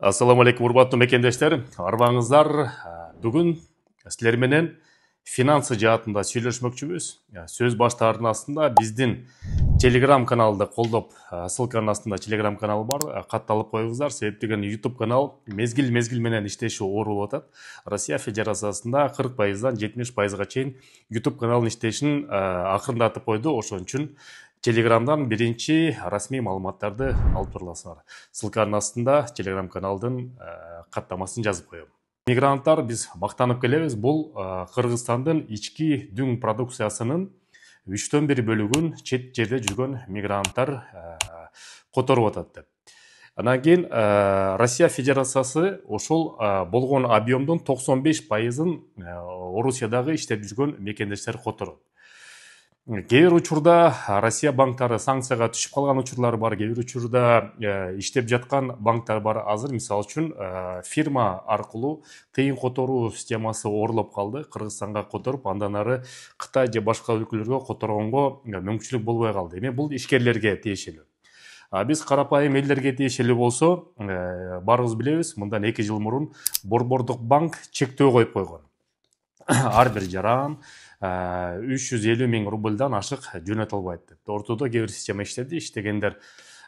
Ассаламу алейкум, урматтуу мекендештер. Арбаңыздар. Бүгүн силер менен финансы жаатында сүйлөшмөкчүбүз. Сөз баштаарынын астында биздин Telegram каналды колдоп, ссылканын астында Telegram канал бар. Катталып коюңуздар, себеп деген YouTube канал мезгил менен иштеши оор болуп атат. Россия Федерациясында 40%дан 70%га чейин YouTube каналдын иштешин акырындатып койду. Ошон үчүн Телеграмдан биринчи расмий маалыматтарды алып туруласыңар. Ссылканын астында Телеграм каналдын каттамасын жазып коем. Мигранттар биз мактанып келебиз. Бул Кыргызстандын ички дүң продукциясынын 1/3 бөлүгүн чет жерде жүргөн мигранттар которуп атат деп. Анан кийин Россия Федерациясы ошол болгон объемдун 95%ын Орусиядагы иштеп жүргөн мекендештер которот. Кээ бир учурда Россия банктары санкцияга түшүп калган учурлар бар, кээ бир учурда иштеп жаткан банктар бар. Азыр мисалы үчүн фирма аркылуу тыйын которуу системасы оролоп калды. Кыргызстанга которуп, андан ары Кытай же башка өлкөлөргө которгонго мүмкүнчүлүк болбой калды. Эми бул ишкерлерге тиешелүү. Биз карапайым элдерге тиешелүү болсо, баарыбыз билебиз, мындан 2 жыл мурун Борбордук банк чектөө коюп койгон. Ар бир жаран 350 000 рубльдан ашык жөнөтө албайт деп. Ортодо кээ бир система иштеди, иштегендер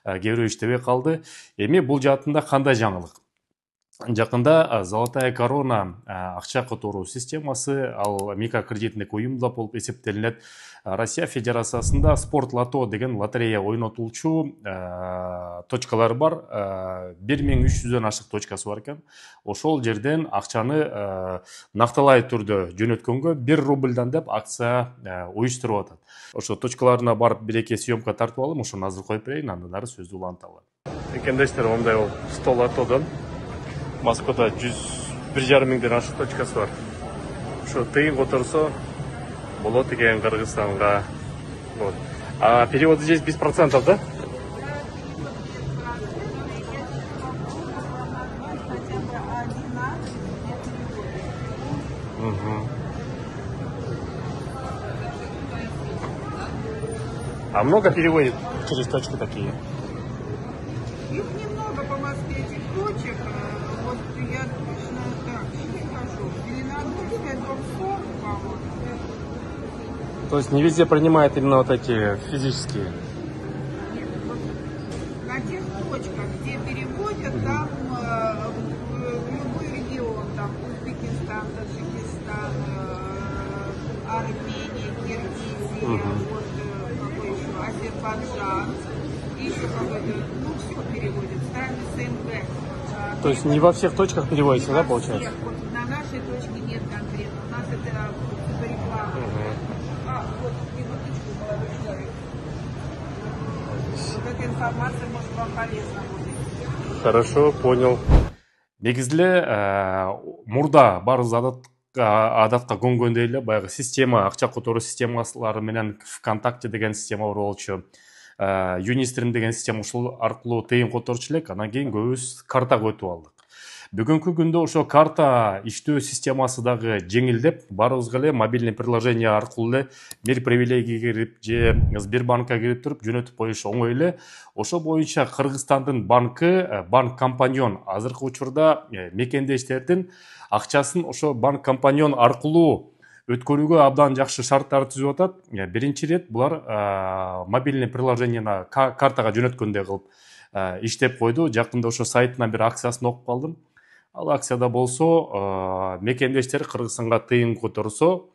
кээ бирөө иштебей калды. Эми бул жаатында кандай жаңылык? Жакында Золотая корона акча которуу системасы, ал микрокредитник уюм болуп эсептелинет. Россия Федерациясында спорт лото деген лотерея ойнотулчу точкалар бар. 1300дөн ашык точкасы бар экен. Ошол жерден акчаны накталай түрдө жөнөткөнгө 1 рубльдан деп акция уюштуруп атат. Ошо точкаларына барып бир-эки съемка тартып алып, ошону азыр коюп берейин, андан ары сөздү уланталы. Мекендештер, ондай болуп стол лотодон Москвада 1,5 миңден ашык точкасы бар. Ошо тыйын которсо болот экен Кыргызстанга. Вот. А перевод здесь без процентов, да? Угу. А много переводит через точки такие? Их немного по Москве, этих точек. Вот я точно так не скажу. Зеленодольская 240, по-моему. То есть не везде принимает именно вот эти физические? Нет, вот на тех точках, где переводят, там в любой регион, там Узбекистан, Таджикистан, Армения, Киргизия, вот какой еще, Азербайджан, и еще какой-то, ну все переводят, страны СНГ. То есть не во всех точках переводится, да, получается? Нет, вот на нашей точке нет конкретно, у нас это реклама. Вот, минуточку, молодой человек. Вот эта информация может вам полезна будет. Хорошо, понял. Негизде мурда барыбыз адатка көнгөндөй эле баягы система, акча которуу системалары менен ВКонтакте деген система бар болчу. Юнистрим деген система ушул аркылуу тыйын которчу элек, анан кийин көбүбүз картага өтүп алдык. Бүгүнкү күндө ошо карта иштөө системасы дагы жеңилдеп, баарыбызга эле мобильный приложение аркылуу эле бир привилегияга кирип же Сбербанкка кирип туруп жөнөтүп коюш оңой эле. Ошо боюнча Кыргызстандын банкы, банк компаньон азыркы учурда мекендештердин акчасын ошо банк компаньон аркылуу өткөрүүгө абдан жакшы шарттар түзүп атат. Биринчи рет булар мобильный приложениени картага жөнөткөндөй кылып иштеп койду. Жакында ошо сайтынан бир акциясын окуп калдым. Ал акцияда болсо мекендештер Кыргызстанга тыйын которсо,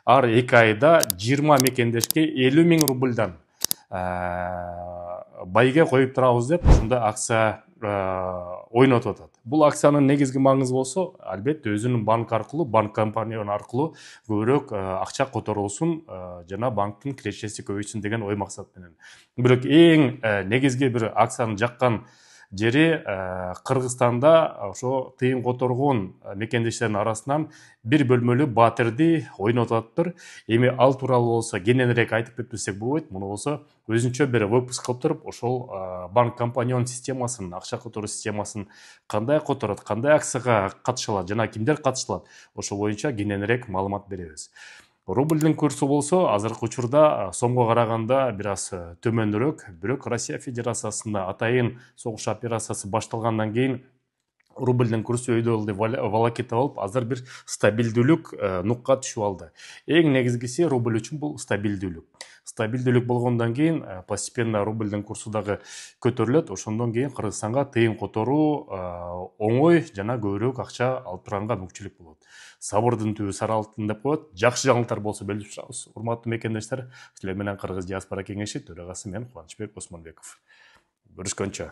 ар 2 айда 20 мекендешке 50 000 рубльдан байге коюп турабыз деп ушундай акция ойнотуп атат. Бул акциянын негизги маңызы болсо, албетте өзүнүн банк аркылуу, банк компанияны аркылуу көбүрөөк акча которулсун жана банктын кирешеси көбөйсүн деген ой максат менен. Бирок эң негизги бир акцияны жаккан жери Кыргызстанда ошо тыйын которгон мекендештердин арасынан бир бөлмөлүү батирди ойнотуп атыптыр. Эми ал тууралуу болсо кененирээк айтып кетпесек болбойт. Муну болсо өзүнчө бир выпуск кылып туруп, ошол банк компаньон системасын, акча которуу системасын кандай которот, кандай акцияга катышалат жана кимдер катышалат, ошол боюнча кененирээк маалымат беребиз. Рубльдин курсу болсо азыркы учурда сомго караганда бир аз төмөнүрөөк, бирок Россия Федерациясында атайын согуш операциясы башталгандан кийин рубльдин курсу өйдө волокитип алып, азыр бир стабилдүүлүк нукка түшүп алды. Эң негизгиси рубль үчүн бул стабилдүүлүк. Стабилдүүлүк болгондон кийин постепенно рубльдин курсу дагы көтөрүлөт. Ошондон кийин Кыргызстанга тыйын которуу оңой жана көбүрөөк акча алып турганга мүмкүнчүлүк болот. Сабырдын түбү сары алтын деп коет. Жакшы жаңылыктар болсо бөлүшүп турабыз. Урматтуу мекендештер, силер менен Кыргыз диаспора кеңеши төрагасы мен Кубанычбек Осмонбеков. Көрүшкөнчө.